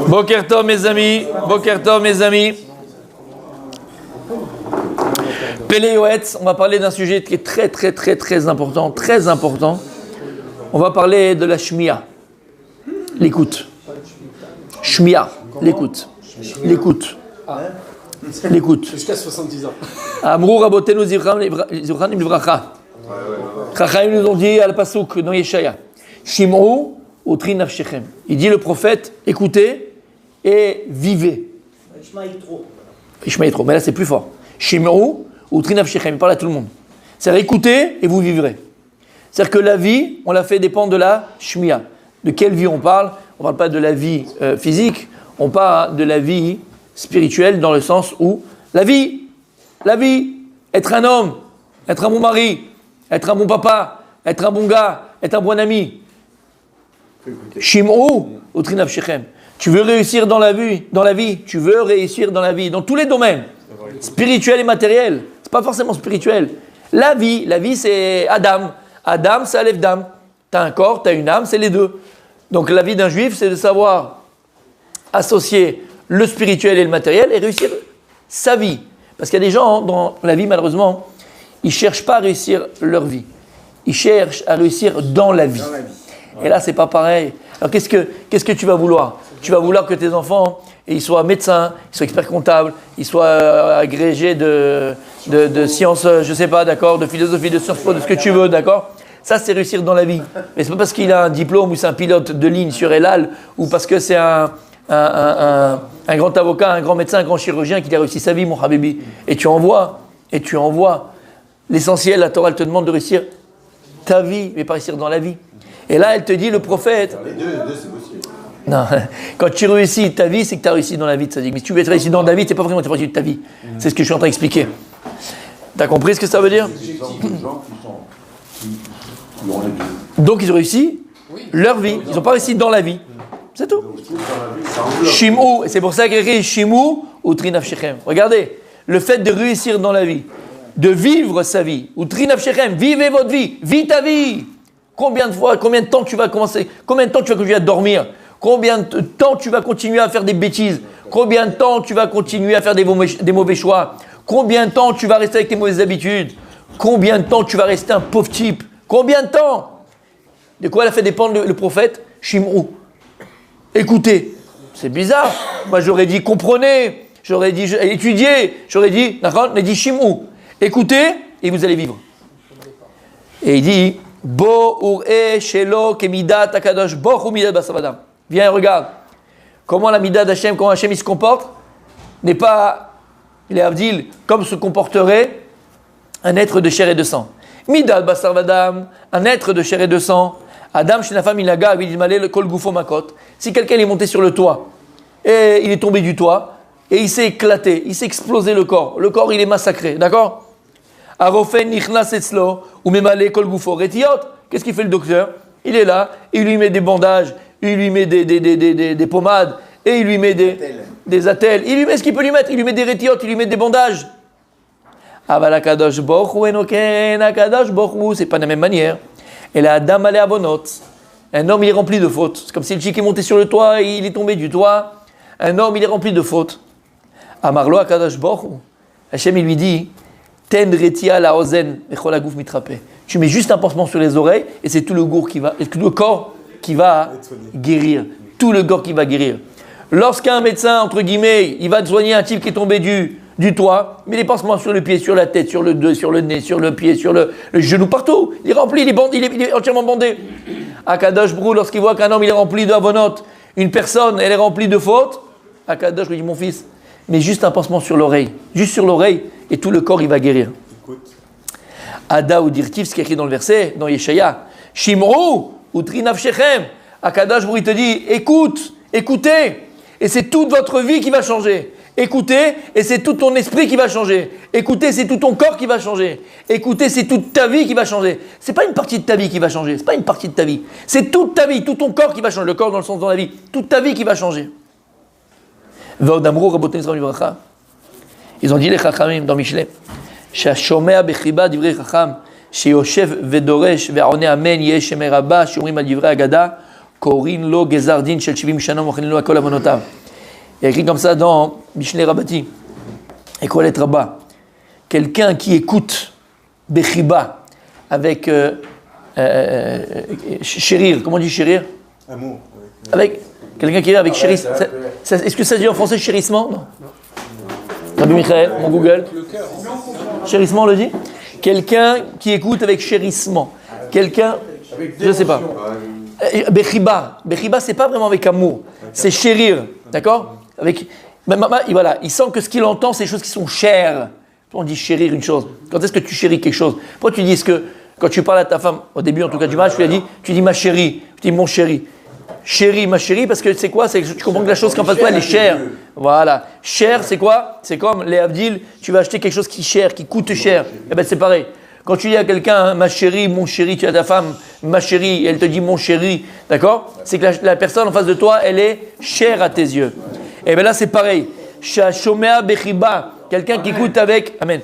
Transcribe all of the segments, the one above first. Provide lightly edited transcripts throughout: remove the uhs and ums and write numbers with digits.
Boker Tov mes amis, Boker Tov mes amis. Pélé Yoetz, on va parler d'un sujet qui est très important, très important. On va parler de la Shmiya, l'écoute. Shmiya, l'écoute. L'écoute. L'écoute. Jusqu'à 70 ans. Amrou Rabotenu Zivram Livracha. Chachaim nous ont dit à la Pasuk dans Yeshaya. Shim'u utri nafshechem. Il dit le prophète, écoutez et vivez. Ishmaïtro. Mais là c'est plus fort. Shim'u utri nafshechem. Il parle à tout le monde. C'est-à-dire écoutez et vous vivrez. C'est-à-dire que la vie, on la fait dépendre de la shmiya. De quelle vie on parle? On ne parle pas de la vie physique, on parle de la vie spirituelle dans le sens où la vie, être un homme, être un bon mari, être un bon papa, être un bon gars, être un bon ami. Shim'u utri nafshechem. Tu veux réussir dans la vie, tu veux réussir dans la vie, dans tous les domaines, spirituel et matériel. C'est pas forcément spirituel. La vie c'est Adam. Adam, c'est Aleph Dam. Tu as un corps, tu as une âme, c'est les deux. Donc la vie d'un juif, c'est de savoir associer le spirituel et le matériel et réussir sa vie. Parce qu'il y a des gens dans la vie, malheureusement, ils ne cherchent pas à réussir leur vie. Ils cherchent à réussir dans la vie. Et là, c'est pas pareil. Alors qu'est-ce que tu vas vouloir? Tu vas vouloir que tes enfants ils soient médecins, ils soient experts comptables, ils soient agrégés de sciences, je sais pas, d'accord, de philosophie, de sciences po, de ce que tu veux, d'accord? Ça, c'est réussir dans la vie. Mais c'est pas parce qu'il a un diplôme ou c'est un pilote de ligne sur Elal ou parce que c'est un grand avocat, un grand médecin, un grand chirurgien qui a réussi sa vie, mon habibi. Et tu en vois. L'essentiel, la Torah, elle te demande de réussir ta vie, mais pas réussir dans la vie. Et là, elle te dit, le prophète... Les deux, c'est possible. Non, quand tu réussis ta vie, c'est que tu as réussi dans la vie de Tzadik. Mais si tu veux être réussi dans ta vie, c'est pas vraiment que tu as réussi de ta vie. C'est ce que je suis en train d'expliquer. Tu as compris ce que ça veut dire? Donc ils ont réussi leur vie. Ils n'ont pas réussi dans la vie. C'est tout. Shim'u, c'est pour ça qu'il écrit Shim'u utri nafshechem. Regardez, le fait de réussir dans la vie, de vivre sa vie, utri nafshechem, vivez votre vie, vis ta vie. Combien de temps tu vas commencer? Combien de temps tu vas continuer à dormir? Combien de temps tu vas continuer à faire des bêtises? Combien de temps tu vas continuer à faire des mauvais choix? Combien de temps tu vas rester avec tes mauvaises habitudes? Combien de temps tu vas rester un pauvre type? Combien de temps? De quoi elle a fait dépendre le prophète? Shim'u. Écoutez. C'est bizarre. Moi j'aurais dit comprenez, j'aurais dit étudiez, j'aurais dit Shim'u. Écoutez et vous allez vivre. Et il dit Bo ur'e shelo kemidat akadosh boch u midat basavadam. Viens et regarde. Comment la midat d'Hachem, comment Hachem il se comporte, n'est pas, il est avdil, comme se comporterait un être de chair et de sang. Midat basavadam, un être de chair et de sang. Adam shenafa minaga avidimale le kol gufo makot. Si quelqu'un est monté sur le toit et il est tombé du toit et il s'est éclaté, il s'est explosé le corps il est massacré, d'accord? Arofen nichnas etzlo ou memale kol gufo retiot. Qu'est-ce qu'il fait le docteur? Il est là, il lui met des bandages, il lui met des pommades et il lui met des attelles. Il lui met ce qu'il peut lui mettre, il lui met des retiot, il lui met des bandages. Aval akadosh boch hu enoken akadosh boch hu, c'est pas de la même manière. Et la dame allait abonot. Un homme il est rempli de fautes. C'est comme si le chic est monté sur le toit et il est tombé du toit. Un homme il est rempli de fautes. Amarlo akadosh boch hu. Hachem il lui dit ten retia la ozen echol hagouf mitrapé. Tu mets juste un pansement sur les oreilles et c'est tout le corps qui va guérir. Tout le corps qui va guérir. Lorsqu'un médecin, entre guillemets, il va soigner un type qui est tombé du toit, met des pansements sur le pied, sur la tête, sur le dos, sur le nez, sur le pied, sur le genou, partout. Il est rempli, il est entièrement bandé. Akadosh Brou, lorsqu'il voit qu'un homme il est rempli d'avonot, une personne elle est remplie de fautes, Akadosh lui dit mon fils, mets juste un pansement sur l'oreille, juste sur l'oreille, et tout le corps il va guérir. Ada ou dirtiv, ce qui est écrit dans le verset, dans Yeshaya, Shim'u utri nafshechem. Akadosh Brou il te dit écoutez, et c'est toute votre vie qui va changer. Écoutez, et c'est tout ton esprit qui va changer. Écoutez, c'est tout ton corps qui va changer. Écoutez, c'est toute ta vie qui va changer. C'est pas une partie de ta vie qui va changer. C'est pas une partie de ta vie. C'est toute ta vie, tout ton corps qui va changer. Le corps dans le sens dans la vie. Toute ta vie qui va changer. Ils ont dit les chachamim dans Mishlei. Shashomea bechiba divrei chacham, sheyoshev vedoresh ve'one amen yesh meraba shomrim al divrei agada korin lo gezardin shel 70 shana mochnin lo akol avonotav. Il y a écrit comme ça dans Mishneh Rabbati. Et Kohelet Rabbah. Quelqu'un qui écoute Bechiba avec chérir. Comment on dit chérir? Amour. Avec quelqu'un qui est avec chérissement. Est-ce que ça dit en français chérissement? Non. Rabbi Michael, mon Google. Chérissement, on le dit? Quelqu'un qui écoute avec chérissement. Quelqu'un, je ne sais pas. Bechiba. Bechiba, c'est pas vraiment avec amour. C'est chérir. D'accord? Avec, voilà, il sent que ce qu'il entend, c'est des choses qui sont chères. On dit chérir une chose. Quand est-ce que tu chéris quelque chose? Pourquoi tu dis ce que, quand tu parles à ta femme, au début en tout cas du match, tu dis ma chérie, tu dis mon chéri. Chérie, ma chérie, parce que c'est quoi? C'est que tu comprends que la chose qu'en face de toi, elle est chère. Voilà. Cher, c'est quoi? C'est comme les Avdil, tu vas acheter quelque chose qui est cher, qui coûte cher. Eh bien, c'est pareil. Quand tu dis à quelqu'un, hein, ma chérie, mon chéri, tu as ta femme, ma chérie, elle te dit mon chéri, d'accord? C'est que la personne en face de toi, elle est chère à tes yeux. Et bien là, c'est pareil. Shomea Bechiba, quelqu'un qui écoute avec, amen.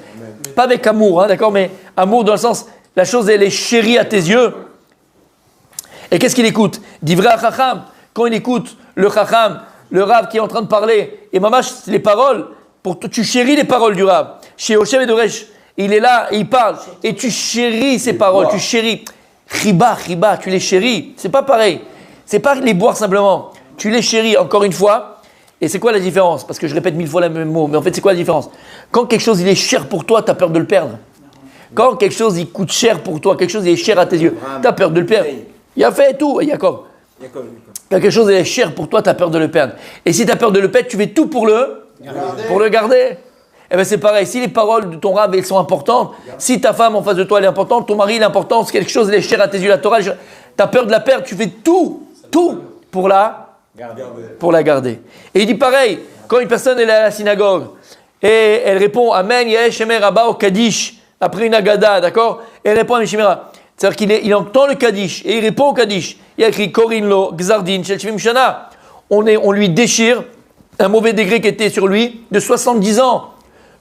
Pas avec amour, hein, d'accord? Mais amour dans le sens, la chose, elle est chérie à tes yeux. Et qu'est-ce qu'il écoute? Divrei Chacham. Quand il écoute le Chacham, le Rav qui est en train de parler, et mamash, les paroles, tu chéris les paroles du Rav. Chez Oshem et Doresh, il est là, et il parle, et tu chéris ces paroles, tu chéris. Chiba, tu les chéris. C'est pas pareil. C'est pas les boire simplement. Tu les chéris, encore une fois. Et c'est quoi la différence? Parce que je répète 1000 fois le même mot, mais en fait, c'est quoi la différence? Quand quelque chose il est cher pour toi, tu as peur de le perdre. Quand quelque chose il coûte cher pour toi, quelque chose il est cher à tes yeux, tu as peur de le perdre. Il a fait tout, Jacob. Quand quelque chose est cher pour toi, tu as peur de le perdre. Et si tu as peur de le perdre, tu fais tout pour le garder. Eh bien c'est pareil, si les paroles de ton rab elles sont importantes, si ta femme en face de toi elle est importante, ton mari il est important, si quelque chose est cher à tes yeux, la Torah, tu as peur de la perdre, tu fais tout pour la garder. Et il dit pareil, quand une personne elle est à la synagogue et elle répond Amen, Yesh Shemer Rabba au Kaddish, après une agada, d'accord? Et elle répond à Mishmera. C'est-à-dire qu'il entend le Kaddish et il répond au Kaddish. Il y a écrit Korinlo, Gzardin, Shel Shvim Shana. On lui déchire un mauvais degré qui était sur lui de 70 ans.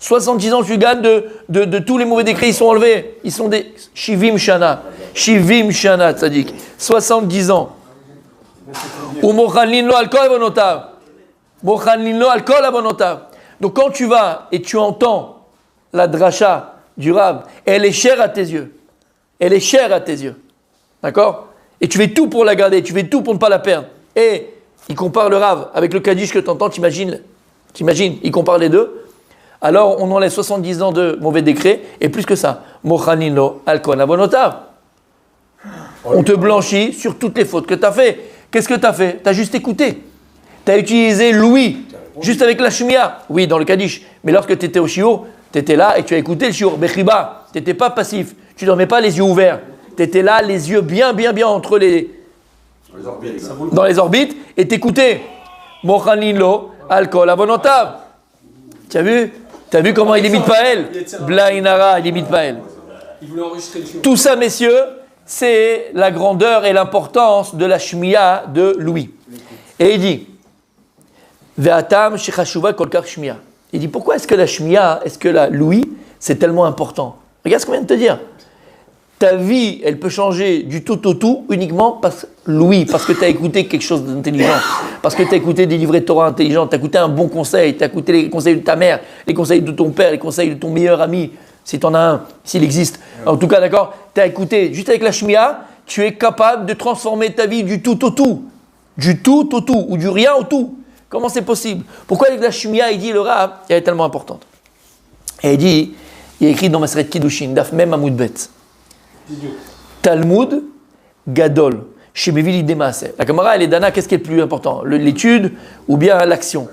70 ans, tu gagnes de tous les mauvais décrets, ils sont enlevés. Ils sont des Shivim Shana. Shivim Shana, tzadik. 70 ans. Ou Mochanlinlo alkol abonotav. Mochanlinlo alkol abonotav. Donc quand tu vas et tu entends la dracha du Rav, elle est chère à tes yeux. Elle est chère à tes yeux. D'accord? Et tu fais tout pour la garder, tu fais tout pour ne pas la perdre. Et il compare le Rav avec le Kaddish que tu entends, t'imagines, il compare les deux. Alors on enlève 70 ans de mauvais décrets, et plus que ça, Mochanino alkon abonotav. On te blanchit sur toutes les fautes que tu as fait. Qu'est-ce que tu as fait? Tu as juste écouté. Tu as utilisé l'ouïe, juste avec la shmia. Oui, dans le Kaddish. Mais lorsque tu étais au shiur, tu étais là et tu as écouté le shiur. Bechiba, tu n'étais pas passif. Tu ne dormais pas les yeux ouverts. Tu étais là, les yeux bien entre dans les orbites, et t'écoutais. Mochanino alkol abonotav. Tu as vu? T'as vu comment il imite Paël? Blainara, il imite Paël. Tout ça, messieurs, c'est la grandeur et l'importance de la shmiya de Louis. Et il dit, Ve'atam shechashuva kolkar shmiya. Il dit, pourquoi est-ce que la shmiya, est-ce que la Louis, c'est tellement important? Regarde ce qu'on vient de te dire. Ta vie, elle peut changer du tout au tout uniquement parce que tu as écouté quelque chose d'intelligent, parce que tu as écouté des livrets de Torah intelligents, tu as écouté un bon conseil, tu as écouté les conseils de ta mère, les conseils de ton père, les conseils de ton meilleur ami, si tu en as un, s'il existe. En tout cas, d'accord, tu as écouté, juste avec la shmiya, tu es capable de transformer ta vie du tout au tout, ou du rien au tout. Comment c'est possible? Pourquoi avec la shmiya, il dit le Rav, elle est tellement importante? Et il dit, il est écrit dans Maseret Kiddushin, Daf Mem Amud Bet. Talmud Gadol, chez Mevili Demaase. La Gemara, elle est dana, qu'est-ce qui est le plus important? L'étude ou bien l'action?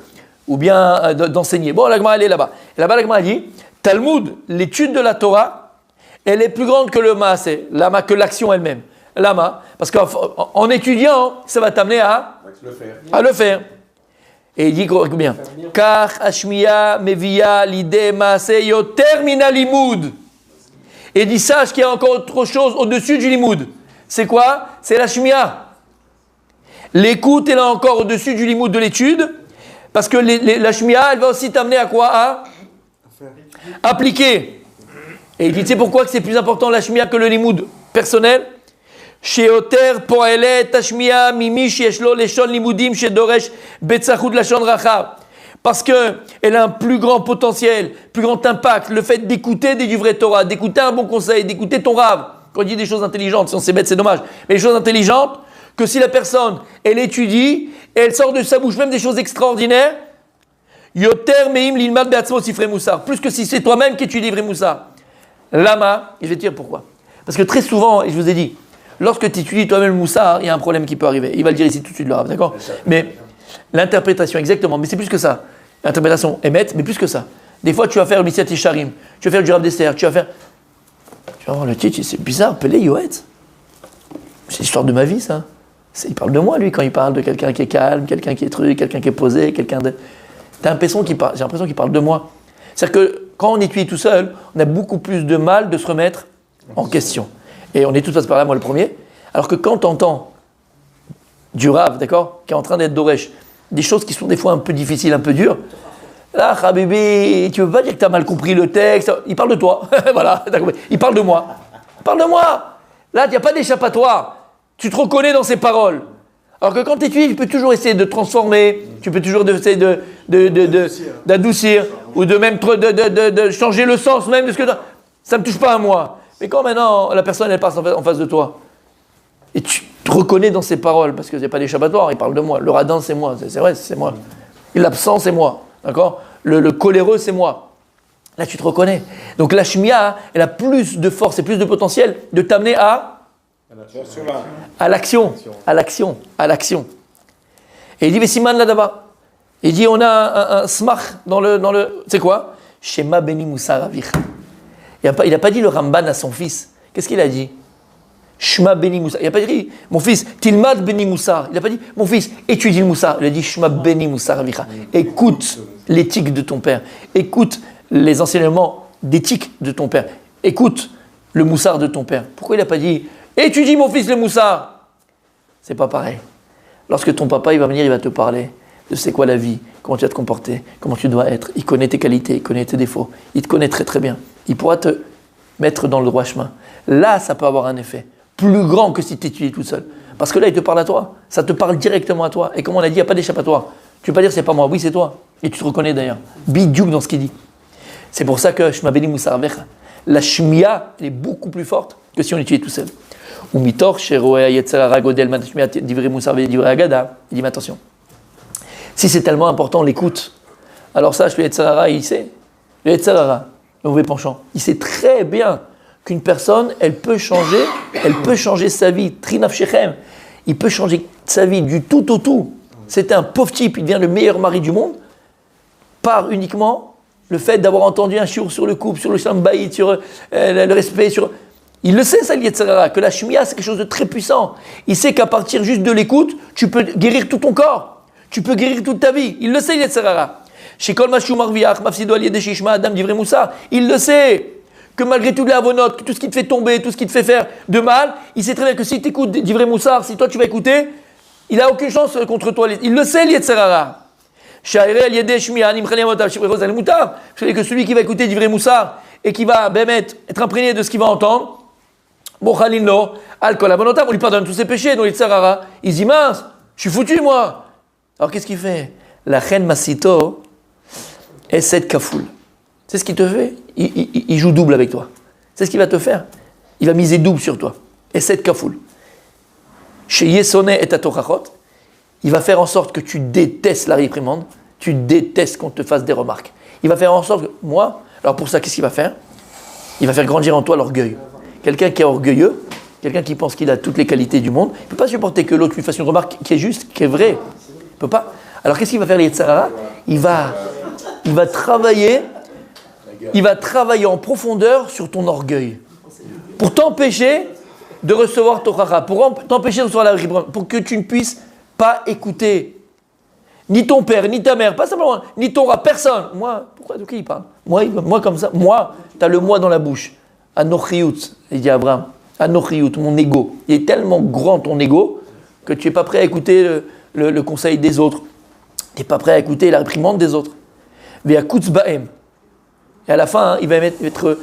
Ou bien d'enseigner? Bon, la Gemara, elle est là-bas. Et là-bas, la Gemara dit Talmud, l'étude de la Torah, elle est plus grande que le Maase, que l'action elle-même. Lama, parce qu'en étudiant, ça va t'amener à le faire. Et il dit bien Car Ashmiya Mevia Lide Maase Yoter Mina Limud. Et dit sache qu'il y a encore autre chose au-dessus du limoud. C'est quoi? C'est la shmiya. L'écoute est là encore au-dessus du limoud de l'étude, parce que la shmiya, elle va aussi t'amener à quoi? À appliquer. Et il dit, tu sais pourquoi que c'est plus important la shmiya que le limoud personnel? Sheoter poelet tashmiya mimi sheshlo leshon limudim shedoresh betzachut lashon rachav. parce qu'elle a un plus grand potentiel, plus grand impact, le fait d'écouter du vrai Torah, d'écouter un bon conseil, d'écouter ton rave, quand il dit des choses intelligentes, si on s'est bête c'est dommage, mais des choses intelligentes, que si la personne, elle étudie, et elle sort de sa bouche même des choses extraordinaires, Yoter meim l'ilmad be'atzmo sifrei moussar, plus que si c'est toi-même qui étudie vrai moussar. Lama, et je vais te dire pourquoi. Parce que très souvent, et je vous ai dit, lorsque tu étudies toi-même le moussar, il y a un problème qui peut arriver. Il va le dire ici tout de suite, le rave, d'accord? Mais l'interprétation, exactement, mais c'est plus que ça. L'interprétation émette, mais plus que ça. Des fois, tu vas faire le Misiat Yesharim, tu vas faire du Rav Dessert, tu vas voir le titre, c'est bizarre, Pelé Yoetz. C'est l'histoire de ma vie, ça. Il parle de moi, lui, quand il parle de quelqu'un qui est calme, quelqu'un qui est truc, quelqu'un qui est posé, quelqu'un de... J'ai l'impression qu'il parle de moi. C'est-à-dire que quand on étudie tout seul, on a beaucoup plus de mal de se remettre en question. Et on est tous par là, moi le premier. Alors que quand tu entends du Rav, d'accord, qui est en train d'être Doresh, des choses qui sont des fois un peu difficiles, un peu dures, là, Habibi, tu ne veux pas dire que tu as mal compris le texte, il parle de toi. Voilà, il parle de moi. Il parle de moi. Là, il n'y a pas d'échappatoire. Tu te reconnais dans ses paroles. Alors que quand tu étudies, tu peux toujours essayer de transformer, tu peux toujours essayer d'adoucir, ou de même de changer le sens même de ce que ça ne me touche pas à moi. Mais quand maintenant la personne elle passe en face de toi, et tu te reconnais dans ses paroles, parce qu'il n'y a pas d'échappatoire, il parle de moi. Le radin c'est moi, c'est vrai, c'est moi. L'absent c'est moi, d'accord, le coléreux c'est moi. Là tu te reconnais. Donc la shmia, elle a plus de force et plus de potentiel de t'amener à l'action. Et il dit, Vesiman là-bas. Il dit, on a un smach dans le c'est quoi? Shema beni moussar avich. Il n'a pas dit le Ramban à son fils. Qu'est-ce qu'il a dit? Shema beni moussar. Il n'a pas dit, mon fils, tilmad beni moussar. Il n'a pas dit, mon fils, étudie le moussar. Il a dit, Shema beni moussar avicha. Écoute l'éthique de ton père. Écoute les enseignements d'éthique de ton père. Écoute le moussar de ton père. Pourquoi il n'a pas dit, étudie mon fils le moussar? C'est pas pareil. Lorsque ton papa il va venir, il va te parler de c'est quoi la vie, comment tu vas te comporter, comment tu dois être. Il connaît tes qualités, il connaît tes défauts. Il te connaît très très bien. Il pourra te mettre dans le droit chemin. Là, ça peut avoir un effet plus grand que si tu étudies tout seul. Parce que là, il te parle à toi. Ça te parle directement à toi. Et comme on a dit, il n'y a pas d'échappatoire. Tu ne peux pas dire c'est pas moi. Oui, c'est toi. Et tu te reconnais d'ailleurs. Bidiouk dans ce qu'il dit. C'est pour ça que Shema Beni Moussar Avecha, la Shmia, elle est beaucoup plus forte que si on étudie tout seul. Ou mitor, sheroea yetzerara godel matashmia divrei moussar divrei agada. Il dit, mais attention, si c'est tellement important l'écoute, alors ça, le yetzerara, il sait. Le yetzerara, le mauvais penchant, il sait très bien qu'une personne, elle peut changer sa vie. Trinaf shechem, il peut changer sa vie du tout au tout. C'était un pauvre type, il devient le meilleur mari du monde, par uniquement le fait d'avoir entendu un shiur sur le couple, sur le shalom bayit, sur le respect, sur... Il le sait, ça, le Yetzirah, que la shmia, c'est quelque chose de très puissant. Il sait qu'à partir juste de l'écoute, tu peux guérir tout ton corps. Tu peux guérir toute ta vie. Il le sait, le Yetzirah. Chez Kol Mashu Marviach, Mafsido Alié Deshishma, Adam Divrei Moussa. Il le sait. Que malgré toutes les avonotes, que tout ce qui te fait tomber, tout ce qui te fait faire de mal, il sait très bien que si tu écoutes Divrei Moussa, si toi tu vas écouter, il n'a aucune chance contre toi. Il le sait, le Yetzirah. Vous savez que celui qui va écouter Divrei Moussa et qui va être imprégné de ce qu'il va entendre, on lui pardonne tous ses péchés, donc il dit mince, je suis foutu moi. Alors qu'est-ce qu'il fait? La reine Massito est cette kafoul. C'est ce qu'il te fait. Il joue double avec toi. C'est ce qu'il va te faire. Il va miser double sur toi. Et cette kafoul. Chez Yesone et Tatochachot, il va faire en sorte que tu détestes la réprimande, tu détestes qu'on te fasse des remarques. Il va faire en sorte que moi, alors pour ça, qu'est-ce qu'il va faire? Il va faire grandir en toi l'orgueil. Quelqu'un qui est orgueilleux, quelqu'un qui pense qu'il a toutes les qualités du monde, il ne peut pas supporter que l'autre lui fasse une remarque qui est juste, qui est vraie. Il ne peut pas. Alors qu'est-ce qu'il va faire, les Yetzirah? Il va travailler en profondeur sur ton orgueil. Pour t'empêcher de recevoir Torah, pour t'empêcher de recevoir la réprimande, pour que tu ne puisses pas écouter ni ton père, ni ta mère, pas simplement, ni ton rat, personne. Moi, pourquoi de qui il parle? Moi comme ça, moi, tu as le moi dans la bouche. Anochiout, il dit à Abraham, Anochiout, mon ego. Il est tellement grand ton ego que tu n'es pas prêt à écouter le conseil des autres. Tu n'es pas prêt à écouter la réprimande des autres. Ve'akutz ba'em. Et à la fin, il va être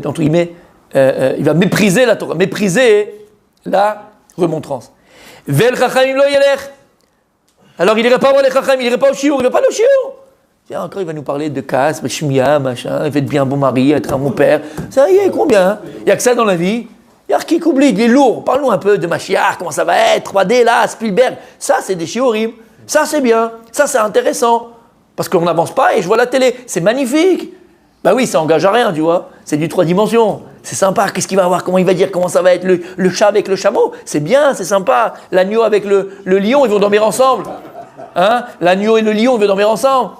entre guillemets, il va mépriser la Torah, mépriser la remontrance. Ve'el chachamim lo yelech. Alors il n'irait pas voir les chachamim, il n'irait pas au shiur, il ne va pas aller au shiur. Tiens, encore il va nous parler de casse, shmia, machin, il fait de bien un bon mari, être un bon père. Ça y est, combien? Il n'y a que ça dans la vie. Il y a qui oublie, il est lourd. Parle-nous un peu de Mashiach, comment ça va être, 3D là, Spielberg. Ça, c'est des shiurim. Ça, c'est bien. Ça, c'est intéressant. Parce qu'on n'avance pas et je vois la télé. C'est magnifique. Bah oui, ça engage à rien, tu vois. C'est du 3 dimensions. C'est sympa. Qu'est-ce qu'il va avoir? Comment il va dire? Comment ça va être? Le chat avec le chameau? C'est bien, c'est sympa. L'agneau avec le lion, ils vont dormir ensemble. Hein? L'agneau et le lion, ils vont dormir ensemble.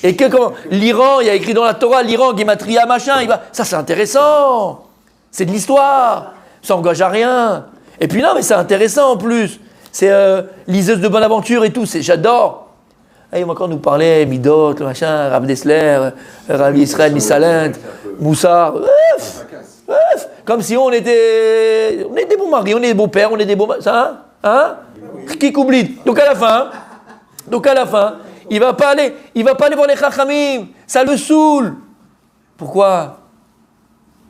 Et que comment? L'Iran, il y a écrit dans la Torah, l'Iran, Gematria, machin. Ça, c'est intéressant. C'est de l'histoire. Ça engage à rien. Et puis non, mais c'est intéressant en plus. C'est liseuse de bonne aventure et tout. J'adore. Et il va encore nous parler, Midot, le machin, Rav Dessler, Rav Israël Missalent, Moussa. Comme si on était des bons maris, on est des beaux pères, on est des beaux... Ça, hein? Qui oublie. Donc à la fin, il va pas aller voir les Chachamim. Ça le saoule. Pourquoi?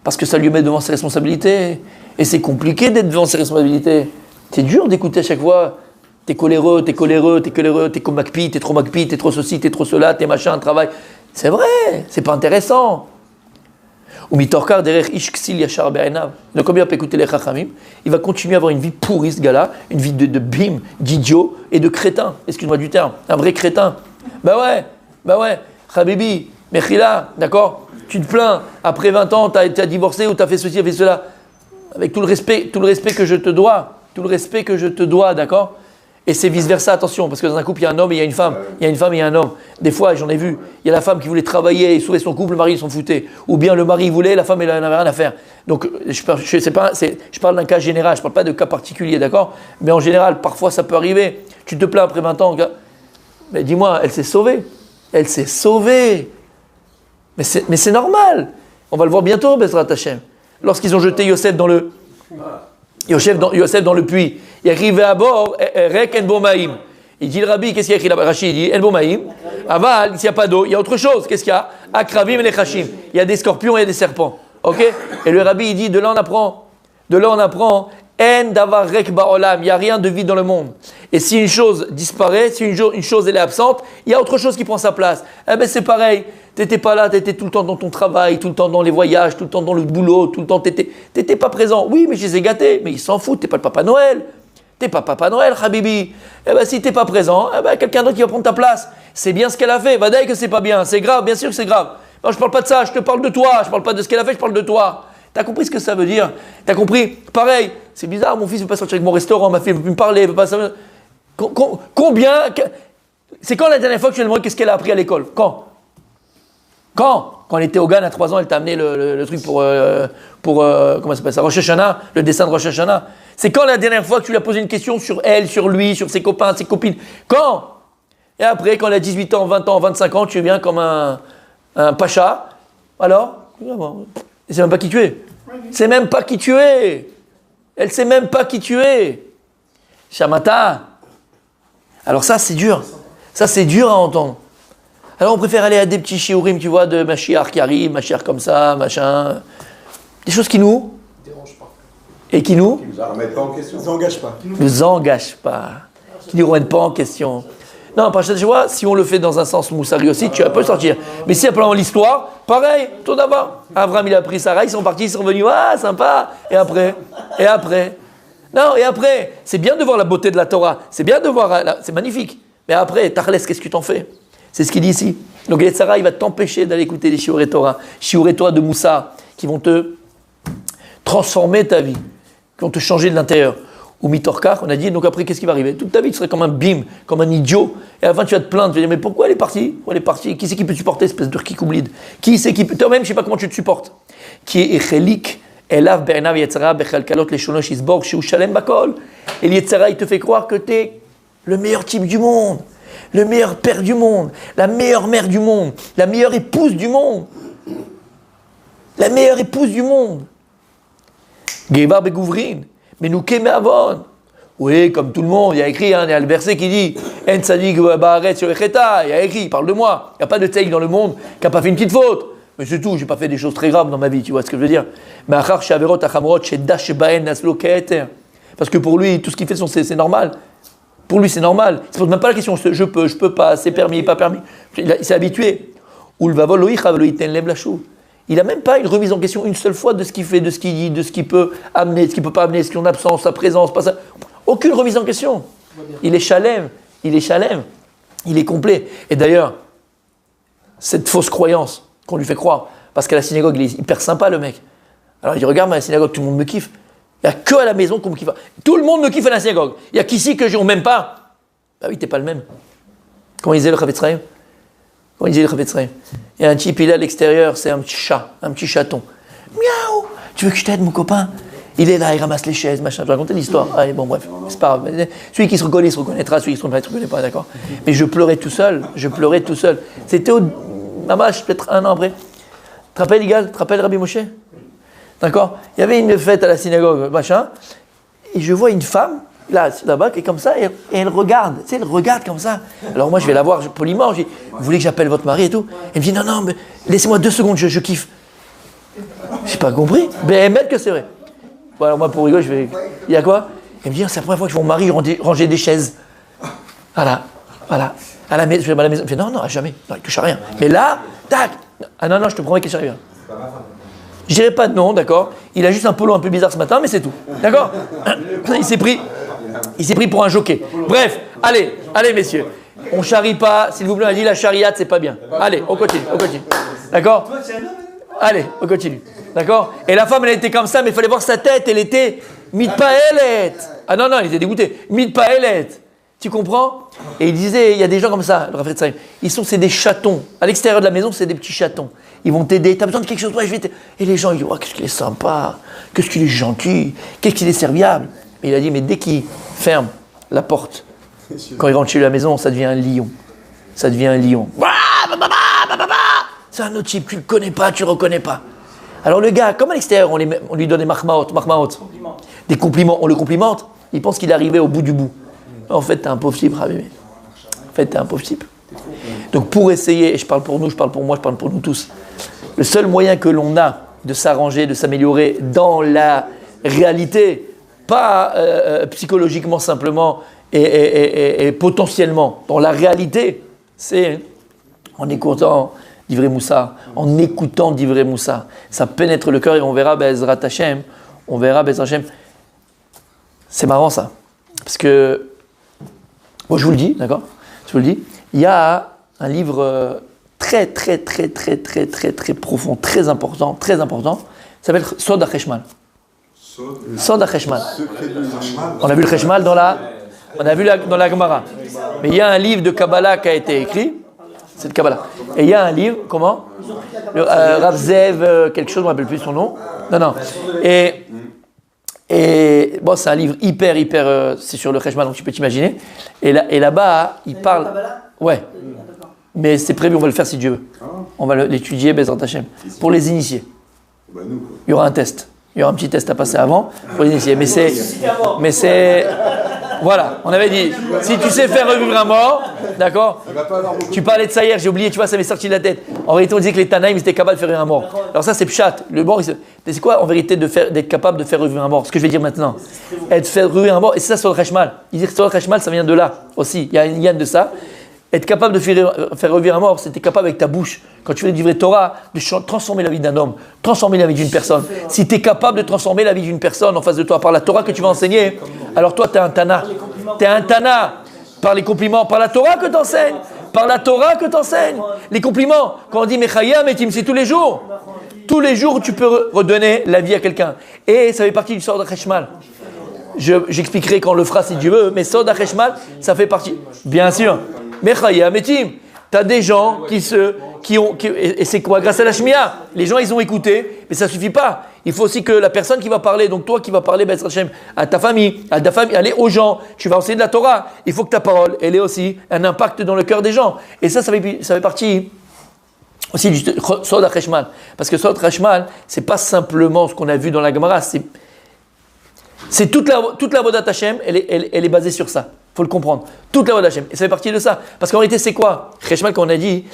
Parce que ça lui met devant ses responsabilités. Et c'est compliqué d'être devant ses responsabilités. C'est dur d'écouter à chaque fois. T'es coléreux, t'es comme Macpi, t'es trop Macpi, t'es trop ceci, t'es trop cela, t'es machin, travail. C'est vrai, c'est pas intéressant. Ou mitorkar derech ish ksil yachar be'enav. Donc comme il peut écouter les chachamim, il va continuer à avoir une vie pourrie ce gars-là, une vie de bim, d'idiot et de crétin. Excuse-moi du terme, un vrai crétin. Bah ouais, Habibi, Mechila, d'accord? Tu te plains, après 20 ans, t'as divorcé ou t'as fait ceci, t'as fait cela. Avec tout le respect que je te dois, d'accord? Et c'est vice-versa, attention, parce que dans un couple, il y a un homme et il y a une femme. Il y a une femme et il y a un homme. Des fois, j'en ai vu, il y a la femme qui voulait travailler et sauver son couple, le mari, il s'en foutait. Ou bien le mari voulait, la femme, elle n'avait rien à faire. Donc, je parle d'un cas général, je ne parle pas de cas particulier, d'accord? Mais en général, parfois, ça peut arriver. Tu te plains après 20 ans, mais dis-moi, elle s'est sauvée. Elle s'est sauvée. Mais c'est normal. On va le voir bientôt, Bezrat Hashem. Lorsqu'ils ont jeté Yosef dans le puits, il arrivait à bord, Rek en Bomaïm. Il dit le rabbi, qu'est-ce qu'il y a écrit là-bas? Rachid, il dit en Bomaïm. Aval, s'il n'y a pas d'eau, il y a autre chose. Qu'est-ce qu'il y a? Akravim et les Chashim. Il y a des scorpions et il y a des serpents. Ok? Et le rabbi, il dit, de là on apprend, En davar rek ba'olam. Il n'y a rien de vide dans le monde. Et si une chose disparaît, si une chose elle est absente, il y a autre chose qui prend sa place. Eh bien c'est pareil. T'étais pas là, t'étais tout le temps dans ton travail, tout le temps dans les voyages, tout le temps dans le boulot, tout le temps t'étais pas présent. Oui, mais je les ai gâtés. Mais ils s'en foutent, t'es pas le Papa Noël. T'es pas Papa Noël, Habibi. Eh bien si t'es pas présent, eh ben quelqu'un d'autre qui va prendre ta place. C'est bien ce qu'elle a fait. Va dire que c'est pas bien. C'est grave, bien sûr que c'est grave. Non, je parle pas de ça, je te parle de toi. Je parle pas de ce qu'elle a fait, je parle de toi. T'as compris ce que ça veut dire? T'as compris? Pareil, c'est bizarre, mon fils ne veut pas sortir avec mon restaurant, ma fille ne veut plus me parler, veut pas savoir. Combien? C'est quand la dernière fois que tu lui as demandé qu'est-ce qu'elle a appris à l'école? Quand elle était au Gan à 3 ans, elle t'a amené le truc pour comment ça s'appelle ça? Rosh Hashanah, le dessin de Rosh Hashanah. C'est quand la dernière fois que tu lui as posé une question sur elle, sur lui, sur ses copains, ses copines? Quand? Et après, quand elle a 18 ans, 20 ans, 25 ans, tu viens comme un pacha. Alors? Elle sait même pas qui tu es. C'est même pas qui tu es. Elle sait même pas qui tu es. Shamata. Alors ça, c'est dur. Ça, c'est dur à entendre. Alors on préfère aller à des petits shiurim, tu vois, de Mashiach qui arrive, Mashiach comme ça, machin. Des choses qui nous dérangent pas. Et qui nous remettent pas en question. Nous engagent pas. Qui ne remettent pas en question. Non, parce que tu vois, si on le fait dans un sens moussari aussi, tu peux sortir. Mais si après l'histoire, pareil, tout d'abord. Avram, il a pris Sarah, ils sont partis, ils sont revenus, ah, sympa. Et après. Non, et après, c'est bien de voir la beauté de la Torah. C'est bien de voir, c'est magnifique. Mais après, Tachles, qu'est-ce que tu t'en fais? C'est ce qu'il dit ici. Donc, Yetzara, il va t'empêcher d'aller écouter les shiurei Torah. Shiurei Torah de Moussa, qui vont te transformer ta vie, qui vont te changer de l'intérieur. Ou mitorkar, on a dit, donc après, qu'est-ce qui va arriver? Toute ta vie, tu serais comme un bim, comme un idiot. Et à la fin, tu vas te plaindre, tu vas dire, mais pourquoi elle est partie? Pourquoi elle est partie? Qui c'est qui peut te supporter, espèce de kikoublid? Qui c'est qui peut... Toi-même, je ne sais pas comment tu te supportes. Qui est echelik, elav be'enav yetzara, bechalkalot leshonosh isbor, shiu shalem bakol. Et l'yetzara, il te fait croire que tu es le meilleur type du monde, le meilleur père du monde, la meilleure mère du monde, la meilleure épouse du monde. La meilleure épouse du monde. Gevar begouvrin. Mais nous avon. Oui, comme tout le monde, il y a écrit, il y a le verset qui dit En tzadik ba'aretz yocheta. Il y a écrit, parle de moi. Il n'y a pas de tzadik dans le monde qui n'a pas fait une petite faute. Mais c'est tout, je n'ai pas fait des choses très graves dans ma vie, tu vois ce que je veux dire. Parce que pour lui, tout ce qu'il fait, c'est normal. Pour lui, c'est normal. Il ne se pose même pas la question, je peux pas, c'est permis, pas permis. Il s'est habitué. Il n'a même pas une remise en question une seule fois de ce qu'il fait, de ce qu'il dit, de ce qu'il peut amener, de ce qu'il ne peut pas amener, ce qu'il est en absence, sa présence, pas ça. Aucune remise en question. Il est chalem, il est complet. Et d'ailleurs, cette fausse croyance qu'on lui fait croire, parce qu'à la synagogue, il est hyper sympa le mec. Alors il dit, regarde, à la synagogue, tout le monde me kiffe. Il n'y a que à la maison qu'on me kiffe. Tout le monde me kiffe à la synagogue. Il n'y a qu'ici que je ne m'aime pas. Bah oui, t'es pas le même. Comment il disait le Chafetz Chaim? Il y a un type, il est à l'extérieur, c'est un petit chat, un petit chaton. Miaou! Tu veux que je t'aide, mon copain? Il est là, il ramasse les chaises, machin. Je vais raconter l'histoire. Allez, bon, bref, c'est pas grave. Celui qui se reconnaît, il se reconnaîtra. Celui qui se reconnaît pas, d'accord? Mais je pleurais tout seul. C'était peut-être un an après. Tu te rappelles, Igal? Tu te rappelles Rabbi Moshe? D'accord? Il y avait une fête à la synagogue, machin. Et je vois une femme, là-bas, qui est comme ça, et elle regarde. Tu sais, elle regarde comme ça. Alors moi, je vais la voir poliment. Je dis, vous voulez que j'appelle votre mari et tout? Elle me dit, non, mais laissez-moi 2 secondes, je kiffe. J'ai pas compris. Mais elle m'aide que c'est vrai. Bon, alors moi, pour rigoler, je vais. Il y a quoi? Elle me dit, c'est la première fois que mon mari ranger des chaises. Voilà. À la maison, je vais à la maison. Elle me fait, non, jamais. Non, il touche à rien. Mais là, tac. Ah non, je te promets qu'il touche à rien. Je dirais pas de nom, d'accord? Il a juste un polo un peu bizarre ce matin, mais c'est tout. D'accord? Il s'est pris pour un jockey. Bref, allez, messieurs. On charrie pas, s'il vous plaît, on a dit la chariate, c'est pas bien. Allez, on continue. D'accord? Allez, on continue. D'accord? Et la femme, elle était comme ça, mais il fallait voir sa tête, elle était mitpaelet. Ah non, il était dégoûté. Mitpaelet. Tu comprends? Et il disait, il y a des gens comme ça, le Rav Chaim. C'est des chatons. À l'extérieur de la maison, c'est des petits chatons. Ils vont t'aider. Tu as besoin de quelque chose? Ouais, je vais t'aider. Et les gens, ils disent, oh, qu'est-ce qu'il est sympa, qu'est-ce qu'il est gentil, qu'est-ce qu'il est serviable. Et il a dit, mais dès qu'il ferme la porte, quand il rentre chez lui à la maison, ça devient un lion. C'est un autre type, tu le connais pas, tu le reconnais pas. Alors le gars, comme à l'extérieur, on lui donne des mahmaot, des compliments, on le complimente, il pense qu'il est arrivé au bout du bout. En fait, t'es un pauvre type, Rabbi. Donc pour essayer, et je parle pour nous, je parle pour moi, je parle pour nous tous, le seul moyen que l'on a de s'arranger, de s'améliorer dans la réalité, pas psychologiquement simplement et potentiellement, dans la réalité, c'est en écoutant d'Ivrei Moussa, ça pénètre le cœur et on verra Bezrat Hashem, c'est marrant ça, parce que, moi je vous le dis, d'accord, il y a un livre très profond, très important, s'appelle Sod HaCheshmal. On a vu le Cheshmal dans la Gemara. Mais il y a un livre de Kabbalah qui a été écrit, c'est de Kabbalah. Et il y a un livre, comment? Rav Zev, quelque chose, je ne me rappelle plus son nom. Non. Et bon, c'est un livre hyper, c'est sur le Cheshmal, donc tu peux t'imaginer. Et là-bas, il parle. Ouais. Mais c'est prévu, on va le faire si Dieu veut. On va l'étudier, Bezrat Hashem, pour les initiés. Il y aura un test. Il y aura un petit test à passer avant pour les initiés. Mais c'est. Voilà, on avait dit, si tu sais faire revivre un mort, d'accord? Tu parlais de ça hier, j'ai oublié, tu vois, ça m'est sorti de la tête. En vérité, on disait que les Tanaïm étaient capables de faire revivre un mort. Alors ça, c'est pshat. Le mort, c'est quoi en vérité d'être capable de faire revivre un mort? Ce que je vais dire maintenant. Être faire revivre un mort, et c'est ça sur le Cheshmal. Il dit que sur le Cheshmal, ça vient de là aussi. Il y a une yann de ça. Être capable de faire revivre un mort, c'est être capable avec ta bouche, quand tu fais du vrai Torah, de transformer la vie d'un homme, transformer la vie d'une personne. Si tu es capable de transformer la vie d'une personne en face de toi par la Torah que tu vas enseigner, alors toi, tu es un Tana. Tu es un Tana par les compliments, par la Torah que tu enseignes. Les compliments, quand on dit Mechaya, Metim, c'est tous les jours. Tous les jours, tu peux redonner la vie à quelqu'un. Et ça fait partie du sort de Cheshmal. J'expliquerai quand on le fera si Dieu veut, mais sort de Cheshmal, ça fait partie. Bien sûr. Mechaya, Metim. Tu as des gens et c'est quoi? Grâce à la Shmiya. Les gens, ils ont écouté, mais ça ne suffit pas. Il faut aussi que la personne qui va parler, donc toi qui vas parler, Bezrat Hashem, à ta famille, aller aux gens, tu vas enseigner de la Torah. Il faut que ta parole, elle ait aussi un impact dans le cœur des gens. Et ça fait partie aussi du Sod HaCheshmal. Parce que Sod HaCheshmal, ce n'est pas simplement ce qu'on a vu dans la Gemara, c'est toute la Vodat Hashem, elle est basée sur ça. Il faut le comprendre. Toute la Vodat Hashem. Et ça fait partie de ça. Parce qu'en réalité, c'est quoi? Cheshmal, comme on a dit,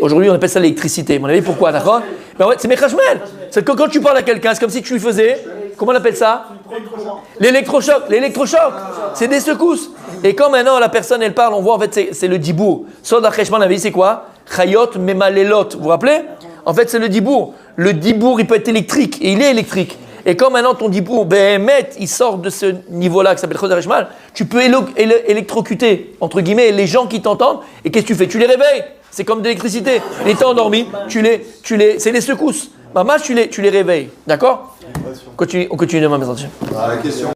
aujourd'hui, on appelle ça l'électricité. On a dit pourquoi, d'accord? Ben ouais, c'est Mechashmel. C'est que quand tu parles à quelqu'un, c'est comme si tu lui faisais, comment on appelle ça? L'électrochoc. C'est des secousses. Et quand maintenant la personne elle parle, on voit en fait c'est le dibour. Sod acheshman la vie c'est quoi? Chayot memalelot. Vous vous rappelez? En fait c'est le dibour. Le dibour il peut être électrique et il est électrique. Et quand maintenant ton dibour, il sort de ce niveau-là qui s'appelle Chod acheshman, tu peux électrocuter entre guillemets les gens qui t'entendent. Et qu'est-ce que tu fais? Tu les réveilles. C'est comme de l'électricité. Il était endormi, c'est les secousses. Maman, tu les réveilles. D'accord? On continue demain, mes amis. La question.